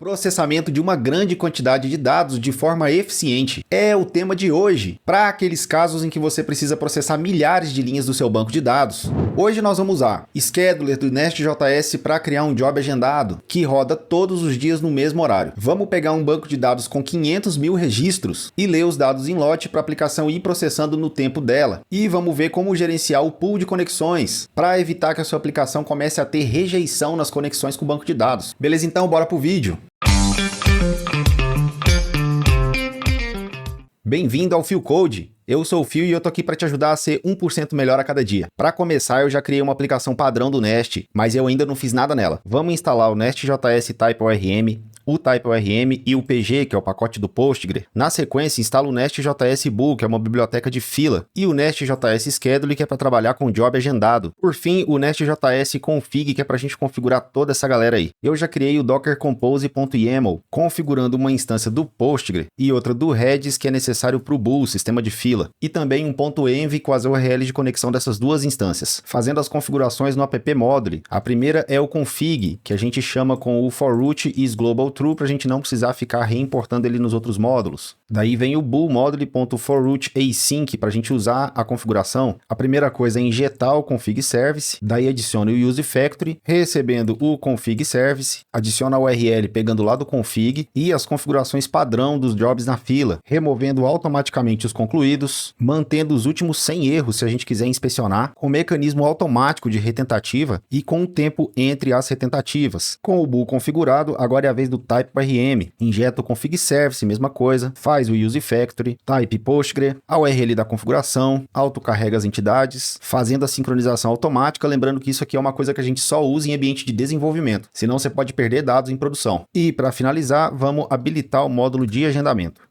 Processamento de uma grande quantidade de dados de forma eficiente é o tema de hoje, para aqueles casos em que você precisa processar milhares de linhas do seu banco de dados. Hoje nós vamos usar Scheduler do Nest.js para criar um job agendado, que roda todos os dias no mesmo horário. Vamos pegar um banco de dados com 500 mil registros e ler os dados em lote para a aplicação ir processando no tempo dela. E vamos ver como gerenciar o pool de conexões, para evitar que a sua aplicação comece a ter rejeição nas conexões com o banco de dados. Beleza? Então bora pro vídeo. Bem-vindo ao Phil Code. Eu sou o Phil e eu tô aqui para te ajudar a ser 1% melhor a cada dia. Para começar, eu já criei uma aplicação padrão do Nest, mas eu ainda não fiz nada nela. Vamos instalar o Nest.js TypeORM, o TypeORM e o PG, que é o pacote do Postgre. Na sequência, instala o Nest.js Bool, que é uma biblioteca de fila, e o Nest.js Schedule, que é para trabalhar com job agendado. Por fim, o Nest.js Config, que é para a gente configurar toda essa galera aí. Eu já criei o Docker Compose.yaml, configurando uma instância do Postgre e outra do Redis, que é necessário para o Bool, sistema de fila. E também um .env com as URLs de conexão dessas duas instâncias, fazendo as configurações no app Module. A primeira é o config, que a gente chama com o forRoot is global true para a gente não precisar ficar reimportando ele nos outros módulos. Daí vem o bool module.forRoot async para a gente usar a configuração. A primeira coisa é injetar o config service, daí adiciona o use factory, recebendo o config service, adiciona a URL pegando lá do config e as configurações padrão dos jobs na fila, removendo automaticamente os concluídos, mantendo os últimos 100 erros se a gente quiser inspecionar, com mecanismo automático de retentativa e com o tempo entre as retentativas. Com o bool configurado, agora é a vez do TypeORM. Injeta o config service, mesma coisa, faz o use factory, type Postgre, a URL da configuração, autocarrega as entidades, fazendo a sincronização automática, lembrando que isso aqui é uma coisa que a gente só usa em ambiente de desenvolvimento, senão você pode perder dados em produção. E para finalizar, vamos habilitar o módulo de agendamento.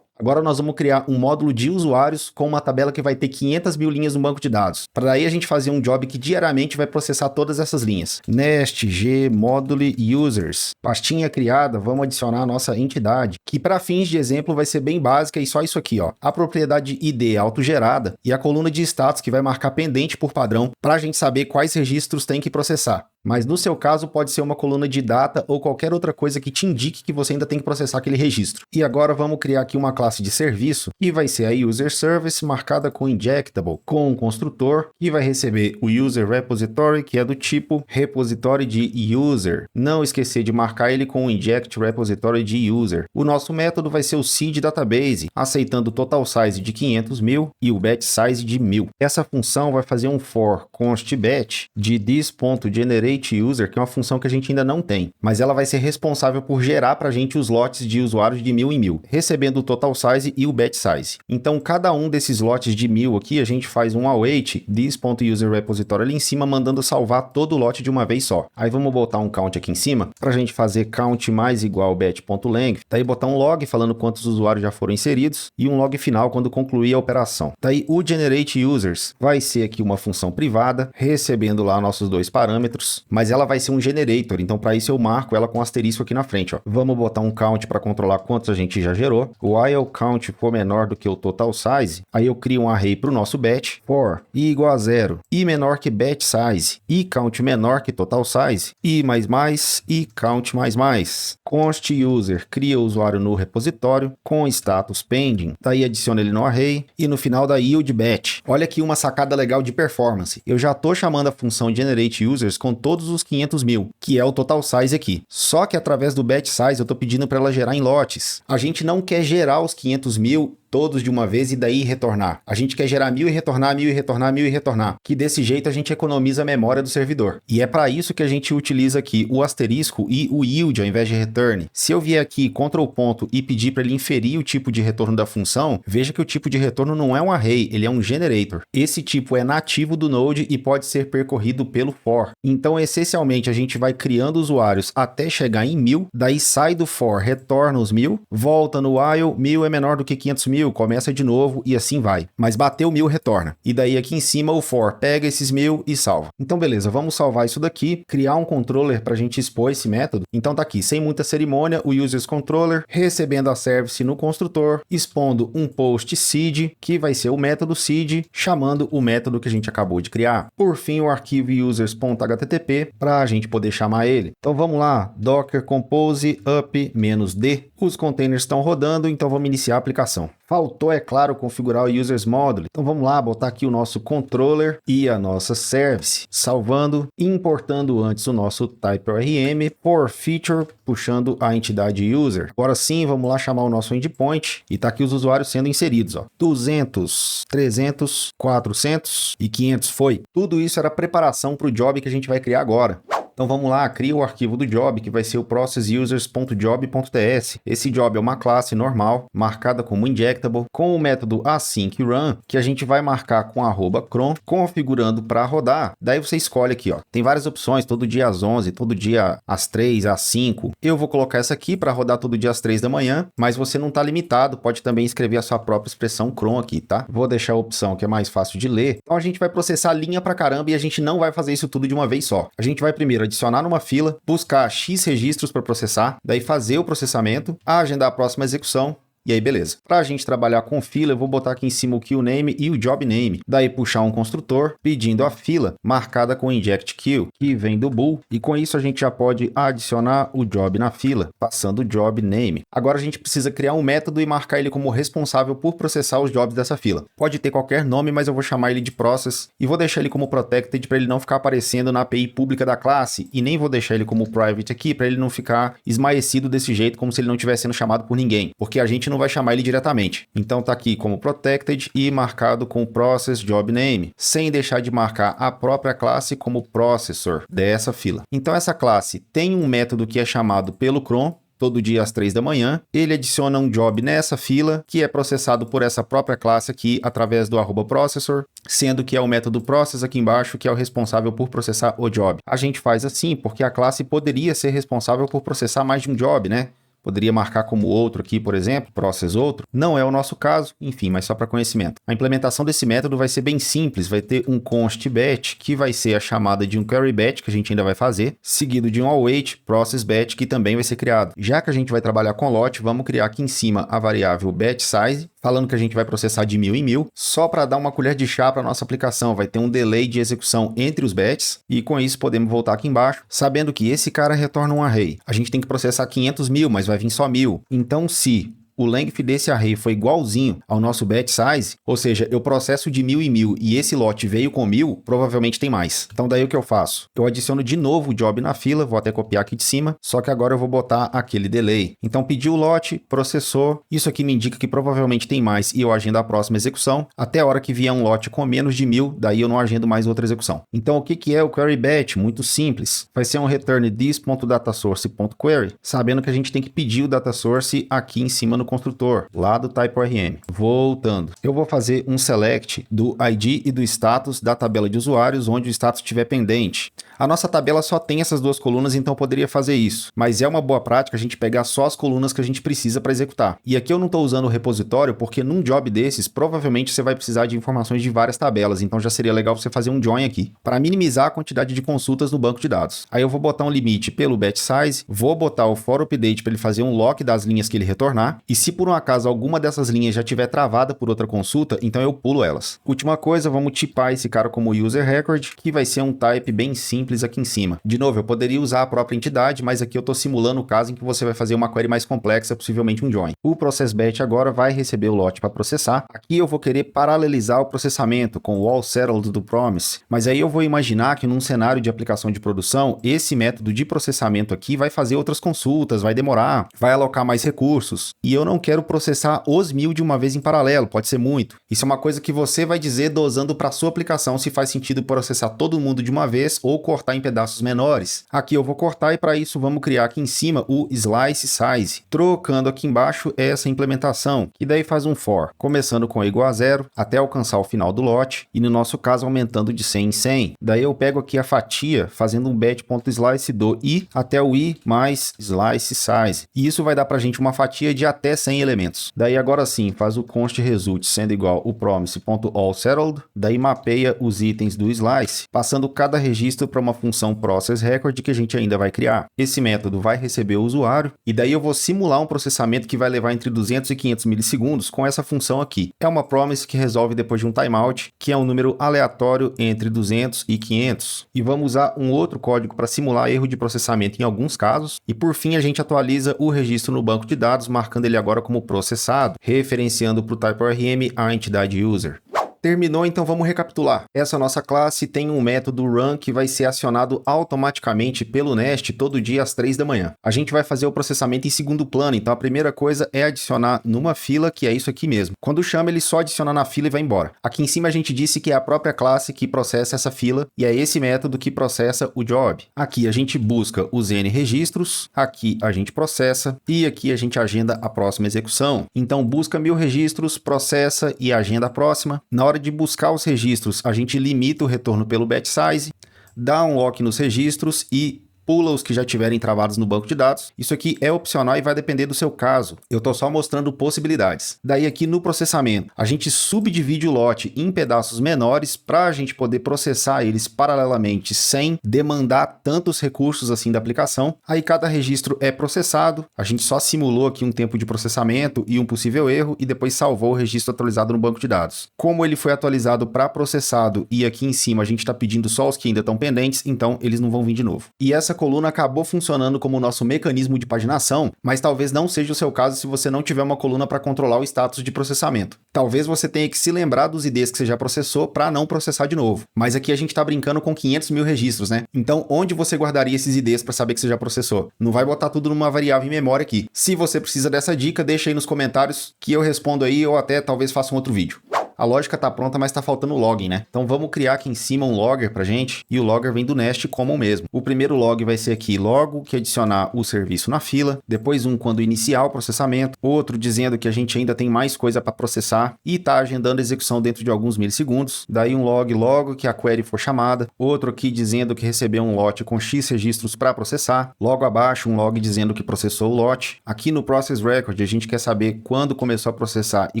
Agora nós vamos criar um módulo de usuários com uma tabela que vai ter 500 mil linhas no banco de dados. Para daí a gente fazer um job que diariamente vai processar todas essas linhas. Nest, G, Module, Users. Pastinha criada, vamos adicionar a nossa entidade, que para fins de exemplo vai ser bem básica e só isso aqui, ó. A propriedade ID autogerada e a coluna de status que vai marcar pendente por padrão para a gente saber quais registros tem que processar. Mas no seu caso pode ser uma coluna de data ou qualquer outra coisa que te indique que você ainda tem que processar aquele registro. E agora vamos criar aqui uma classe de serviço e vai ser a User Service marcada com Injectable, com um construtor que vai receber o User Repository, que é do tipo repositório de User. Não esquecer de marcar ele com o Inject Repository de User. O nosso método vai ser o seed database, aceitando o total size de 500 mil e o batch size de 1000. Essa função vai fazer um for const batch de this.generate user, que é uma função que a gente ainda não tem, mas ela vai ser responsável por gerar para a gente os lotes de usuários de 1000 em 1000, recebendo o total size e o batch size. Então, cada um desses lotes de 1000 aqui, a gente faz um await this.userRepository ali em cima, mandando salvar todo o lote de uma vez só. Aí vamos botar um count aqui em cima, para a gente fazer count mais igual batch.length, daí botar um log falando quantos usuários já foram inseridos, e um log final quando concluir a operação. Daí o generate users vai ser aqui uma função privada, recebendo lá nossos dois parâmetros, mas ela vai ser um generator, então para isso eu marco ela com asterisco aqui na frente, ó. Vamos botar um count para controlar quantos a gente já gerou. While count for menor do que o total size, aí eu crio um array para o nosso batch, for i igual a 0, i menor que batch size, i count menor que total size, i mais, i count mais. Const user cria o usuário no repositório com status pending, daí adiciona ele no array e no final da yield batch. Olha aqui uma sacada legal de performance. Eu já estou chamando a função generate users com todos os 500 mil, que é o total size aqui. Só que através do batch size eu estou pedindo para ela gerar em lotes. A gente não quer gerar os 500 mil todos de uma vez e daí retornar. A gente quer gerar 1000 e retornar, 1000 e retornar, 1000 e retornar. Que desse jeito a gente economiza a memória do servidor. E é para isso que a gente utiliza aqui o asterisco e o yield ao invés de return. Se eu vier aqui, Ctrl ponto, e pedir para ele inferir o tipo de retorno da função, veja que o tipo de retorno não é um array, ele é um generator. Esse tipo é nativo do Node e pode ser percorrido pelo for. Então, essencialmente, a gente vai criando usuários até chegar em 1000, daí sai do for, retorna os 1000, volta no while, 1000 é menor do que 500 mil, 1000, começa de novo e assim vai. Mas bateu 1000, retorna. E daí aqui em cima o for pega esses 1000 e salva. Então beleza, vamos salvar isso daqui, criar um controller para a gente expor esse método. Então tá aqui, sem muita cerimônia, o users controller, recebendo a service no construtor, expondo um post seed, que vai ser o método seed, chamando o método que a gente acabou de criar. Por fim, o arquivo users.http para a gente poder chamar ele. Então vamos lá, docker compose up -d. Os containers estão rodando, então vamos iniciar a aplicação. Faltou, é claro, configurar o users module. Então vamos lá, botar aqui o nosso controller e a nossa service, salvando e importando antes o nosso type-ORM por feature, puxando a entidade user. Agora sim, vamos lá chamar o nosso endpoint e tá aqui os usuários sendo inseridos, ó. 200, 300, 400 e 500 foi. Tudo isso era preparação para o job que a gente vai criar agora. Então vamos lá, cria o arquivo do job, que vai ser o processusers.job.ts. Esse job é uma classe normal, marcada como injectable, com o método async_run, que a gente vai marcar com @cron, configurando para rodar. Daí você escolhe aqui, ó. Tem várias opções, todo dia às 11, todo dia às 3, às 5. Eu vou colocar essa aqui para rodar todo dia às 3 da manhã, mas você não está limitado, pode também escrever a sua própria expressão cron aqui, tá? Vou deixar a opção que é mais fácil de ler. Então a gente vai processar linha pra caramba e a gente não vai fazer isso tudo de uma vez só. A gente vai primeiro adicionar numa fila, buscar X registros para processar, daí fazer o processamento, agendar a próxima execução, e aí beleza. Para a gente trabalhar com fila, eu vou botar aqui em cima o queue name e o job name. Daí puxar um construtor pedindo a fila marcada com inject queue, que vem do bool, e com isso a gente já pode adicionar o job na fila, passando o job name. Agora a gente precisa criar um método e marcar ele como responsável por processar os jobs dessa fila. Pode ter qualquer nome, mas eu vou chamar ele de process e vou deixar ele como protected para ele não ficar aparecendo na API pública da classe, e nem vou deixar ele como private aqui para ele não ficar esmaecido desse jeito, como se ele não estivesse sendo chamado por ninguém, porque a gente não vai chamar ele diretamente. Então tá aqui como protected e marcado com process job name, sem deixar de marcar a própria classe como processor dessa fila. Então essa classe tem um método que é chamado pelo cron, todo dia às 3 da manhã, ele adiciona um job nessa fila, que é processado por essa própria classe aqui, através do @processor, sendo que é o método process aqui embaixo, que é o responsável por processar o job. A gente faz assim porque a classe poderia ser responsável por processar mais de um job, né? Poderia marcar como outro aqui, por exemplo, process outro. Não é o nosso caso, enfim, mas só para conhecimento. A implementação desse método vai ser bem simples, vai ter um const batch, que vai ser a chamada de um query batch, que a gente ainda vai fazer, seguido de um await process batch, que também vai ser criado. Já que a gente vai trabalhar com lot, vamos criar aqui em cima a variável batch size, falando que a gente vai processar de 1000 em 1000, só para dar uma colher de chá para nossa aplicação. Vai ter um delay de execução entre os batches, e com isso podemos voltar aqui embaixo, sabendo que esse cara retorna um array. A gente tem que processar 500.000, mas vai vir só 1000. Então, se o length desse array foi igualzinho ao nosso batch size, ou seja, eu processo de 1000 em 1000 e esse lote veio com 1000, provavelmente tem mais. Então daí o que eu faço? Eu adiciono de novo o job na fila, vou até copiar aqui de cima, só que agora eu vou botar aquele delay. Então pediu o lote, processou, isso aqui me indica que provavelmente tem mais e eu agendo a próxima execução, até a hora que vier um lote com menos de 1000, daí eu não agendo mais outra execução. Então o que é o query batch? Muito simples. Vai ser um return this.datasource.query, sabendo que a gente tem que pedir o data source aqui em cima no construtor, lá do type-ORM. Voltando, eu vou fazer um select do ID e do status da tabela de usuários, onde o status estiver pendente. A nossa tabela só tem essas duas colunas, então eu poderia fazer isso. Mas é uma boa prática a gente pegar só as colunas que a gente precisa para executar. E aqui eu não estou usando o repositório, porque num job desses, provavelmente você vai precisar de informações de várias tabelas, então já seria legal você fazer um join aqui, para minimizar a quantidade de consultas no banco de dados. Aí eu vou botar um limite pelo batch size, vou botar o for update para ele fazer um lock das linhas que ele retornar, e se por um acaso alguma dessas linhas já estiver travada por outra consulta, então eu pulo elas. Última coisa, vamos tipar esse cara como user record, que vai ser um type bem simples aqui em cima. De novo, eu poderia usar a própria entidade, mas aqui eu estou simulando o caso em que você vai fazer uma query mais complexa, possivelmente um join. O process batch agora vai receber o lote para processar. Aqui eu vou querer paralelizar o processamento com o all settled do promise, mas aí eu vou imaginar que num cenário de aplicação de produção, esse método de processamento aqui vai fazer outras consultas, vai demorar, vai alocar mais recursos, e eu não quero processar os 1000 de uma vez em paralelo, pode ser muito. Isso é uma coisa que você vai dizer dosando para sua aplicação se faz sentido processar todo mundo de uma vez ou cortar em pedaços menores. Aqui eu vou cortar e para isso vamos criar aqui em cima o Slice Size, trocando aqui embaixo essa implementação, que daí faz um for, começando com igual a 0 até alcançar o final do lote e no nosso caso aumentando de 100 em 100. Daí eu pego aqui a fatia fazendo um bat.slice do i até o i mais slice size. E isso vai dar pra gente uma fatia de até 100 elementos. Daí agora sim, faz o const result sendo igual o promise.allSettled, daí mapeia os itens do slice, passando cada registro para uma função process record que a gente ainda vai criar. Esse método vai receber o usuário e daí eu vou simular um processamento que vai levar entre 200 e 500 milissegundos com essa função aqui. É uma promise que resolve depois de um timeout, que é um número aleatório entre 200 e 500. E vamos usar um outro código para simular erro de processamento em alguns casos. E por fim a gente atualiza o registro no banco de dados, marcando ele agora como processado, referenciando para o TypeORM a entidade user. Terminou, então vamos recapitular. Essa nossa classe tem um método run que vai ser acionado automaticamente pelo Nest todo dia às 3 da manhã. A gente vai fazer o processamento em segundo plano, então a primeira coisa é adicionar numa fila, que é isso aqui mesmo. Quando chama, ele só adiciona na fila e vai embora. Aqui em cima a gente disse que é a própria classe que processa essa fila e é esse método que processa o job. Aqui a gente busca os N registros, aqui a gente processa e aqui a gente agenda a próxima execução. Então busca 1000 registros, processa e agenda a próxima. Na hora de buscar os registros, a gente limita o retorno pelo batch size, dá um lock nos registros e pula os que já tiverem travados no banco de dados. Isso aqui é opcional e vai depender do seu caso. Eu estou só mostrando possibilidades. Daí aqui no processamento, a gente subdivide o lote em pedaços menores para a gente poder processar eles paralelamente sem demandar tantos recursos assim da aplicação. Aí cada registro é processado. A gente só simulou aqui um tempo de processamento e um possível erro e depois salvou o registro atualizado no banco de dados. Como ele foi atualizado para processado e aqui em cima a gente está pedindo só os que ainda estão pendentes, então eles não vão vir de novo. E essa coluna acabou funcionando como o nosso mecanismo de paginação, mas talvez não seja o seu caso se você não tiver uma coluna para controlar o status de processamento. Talvez você tenha que se lembrar dos IDs que você já processou para não processar de novo. Mas aqui a gente está brincando com 500 mil registros, né? Então, onde você guardaria esses IDs para saber que você já processou? Não vai botar tudo numa variável em memória aqui. Se você precisa dessa dica, deixa aí nos comentários que eu respondo aí ou até talvez faça um outro vídeo. A lógica tá pronta, mas tá faltando o login, né? Então vamos criar aqui em cima um logger pra gente, e o logger vem do Nest common mesmo. O primeiro log vai ser aqui logo que adicionar o serviço na fila, depois um quando iniciar o processamento, outro dizendo que a gente ainda tem mais coisa para processar e tá agendando a execução dentro de alguns milissegundos, daí um log logo que a query for chamada, outro aqui dizendo que recebeu um lote com X registros para processar, logo abaixo um log dizendo que processou o lote. Aqui no process record a gente quer saber quando começou a processar e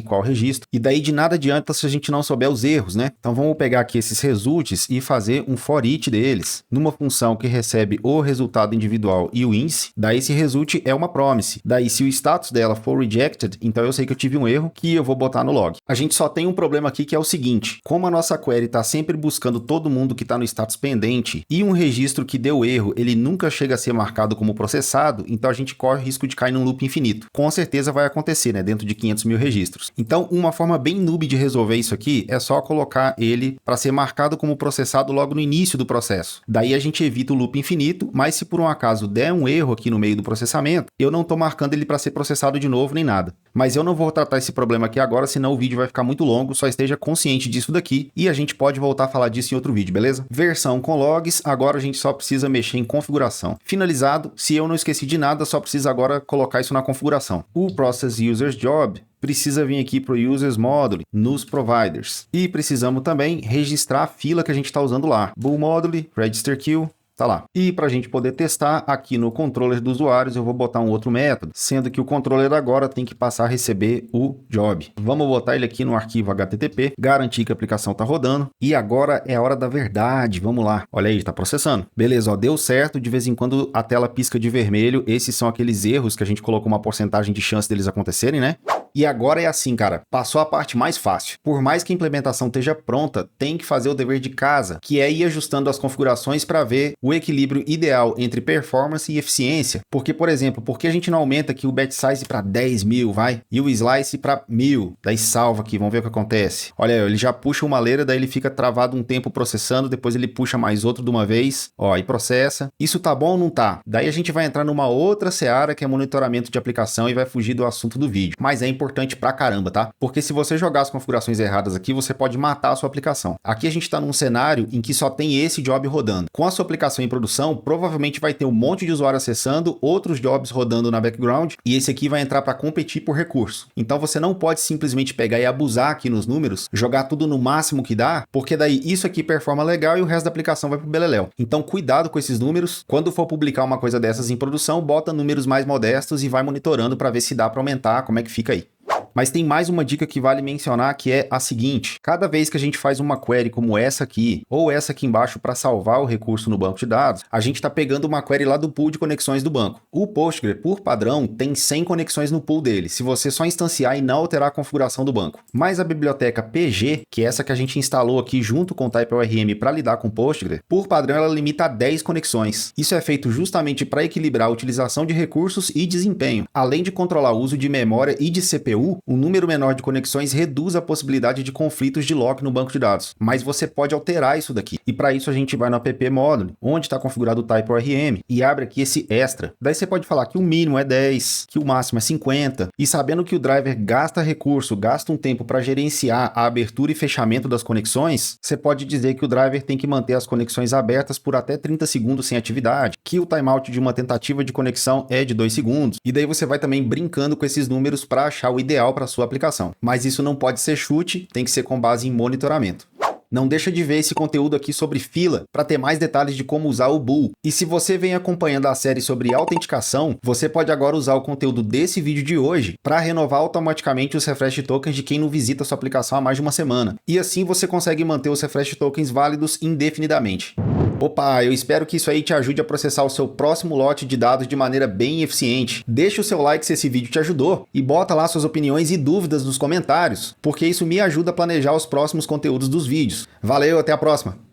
qual registro, e daí de nada adianta se a gente não souber os erros, né? Então vamos pegar aqui esses results e fazer um for each deles, numa função que recebe o resultado individual e o índice. Daí esse result é uma promise. Daí se o status dela for rejected, então eu sei que eu tive um erro que eu vou botar no log. A gente só tem um problema aqui que é o seguinte: como a nossa query está sempre buscando todo mundo que está no status pendente e um registro que deu erro, ele nunca chega a ser marcado como processado, então a gente corre o risco de cair num loop infinito. Com certeza vai acontecer, né? Dentro de 500 mil registros. Então uma forma bem noob de resolver isso aqui é só colocar ele para ser marcado como processado logo no início do processo. Daí a gente evita o loop infinito, mas se por um acaso der um erro aqui no meio do processamento, eu não estou marcando ele para ser processado de novo nem nada. Mas eu não vou tratar esse problema aqui agora, senão o vídeo vai ficar muito longo, só esteja consciente disso daqui e a gente pode voltar a falar disso em outro vídeo, beleza? Versão com logs, agora a gente só precisa mexer em configuração. Finalizado, se eu não esqueci de nada, só precisa agora colocar isso na configuração. O process users job precisa vir aqui para o Users Module, nos Providers. E precisamos também registrar a fila que a gente está usando lá. Bool Module, Register Queue, tá lá. E para a gente poder testar, aqui no controller dos usuários, eu vou botar um outro método, sendo que o controller agora tem que passar a receber o job. Vamos botar ele aqui no arquivo HTTP, garantir que a aplicação está rodando. E agora é a hora da verdade, vamos lá. Olha aí, está processando. Beleza, ó, deu certo, de vez em quando a tela pisca de vermelho. Esses são aqueles erros que a gente colocou uma porcentagem de chance deles acontecerem, né? E agora é assim, cara, passou a parte mais fácil. Por mais que a implementação esteja pronta, tem que fazer o dever de casa, que é ir ajustando as configurações para ver o equilíbrio ideal entre performance e eficiência. Porque, por exemplo, por que a gente não aumenta aqui o batch size para 10 mil, vai? E o slice para 1000? Daí salva aqui, vamos ver o que acontece. Olha aí, ele já puxa uma leira, daí ele fica travado um tempo processando, depois ele puxa mais outro de uma vez, ó, e processa. Isso tá bom ou não tá? Daí a gente vai entrar numa outra seara que é monitoramento de aplicação e vai fugir do assunto do vídeo. Mas é importante importante pra caramba, tá? Porque se você jogar as configurações erradas aqui, você pode matar a sua aplicação. Aqui a gente tá num cenário em que só tem esse job rodando. Com a sua aplicação em produção, provavelmente vai ter um monte de usuário acessando, outros jobs rodando na background, e esse aqui vai entrar para competir por recurso. Então você não pode simplesmente pegar e abusar aqui nos números, jogar tudo no máximo que dá, porque daí isso aqui performa legal e o resto da aplicação vai pro beleléu. Então cuidado com esses números. Quando for publicar uma coisa dessas em produção, bota números mais modestos e vai monitorando para ver se dá para aumentar, como é que fica aí. Mas tem mais uma dica que vale mencionar, que é a seguinte: cada vez que a gente faz uma query como essa aqui, ou essa aqui embaixo para salvar o recurso no banco de dados, a gente está pegando uma query lá do pool de conexões do banco. O Postgre, por padrão, tem 100 conexões no pool dele, se você só instanciar e não alterar a configuração do banco. Mas a biblioteca PG, que é essa que a gente instalou aqui junto com o TypeORM para lidar com o Postgre, por padrão ela limita a 10 conexões. Isso é feito justamente para equilibrar a utilização de recursos e desempenho. Além de controlar o uso de memória e de CPU, um número menor de conexões reduz a possibilidade de conflitos de lock no banco de dados, mas você pode alterar isso daqui. E para isso a gente vai no app module, onde está configurado o TypeORM, e abre aqui esse extra. Daí você pode falar que o mínimo é 10, que o máximo é 50, e sabendo que o driver gasta recurso, gasta um tempo para gerenciar a abertura e fechamento das conexões, você pode dizer que o driver tem que manter as conexões abertas por até 30 segundos sem atividade, que o timeout de uma tentativa de conexão é de 2 segundos, e daí você vai também brincando com esses números para achar o ideal para sua aplicação. Mas isso não pode ser chute, tem que ser com base em monitoramento. Não deixa de ver esse conteúdo aqui sobre fila para ter mais detalhes de como usar o Bull. E se você vem acompanhando a série sobre autenticação, você pode agora usar o conteúdo desse vídeo de hoje para renovar automaticamente os refresh tokens de quem não visita sua aplicação há mais de uma semana. E assim você consegue manter os refresh tokens válidos indefinidamente. Opa, eu espero que isso aí te ajude a processar o seu próximo lote de dados de maneira bem eficiente. Deixa o seu like se esse vídeo te ajudou e bota lá suas opiniões e dúvidas nos comentários, porque isso me ajuda a planejar os próximos conteúdos dos vídeos. Valeu, até a próxima!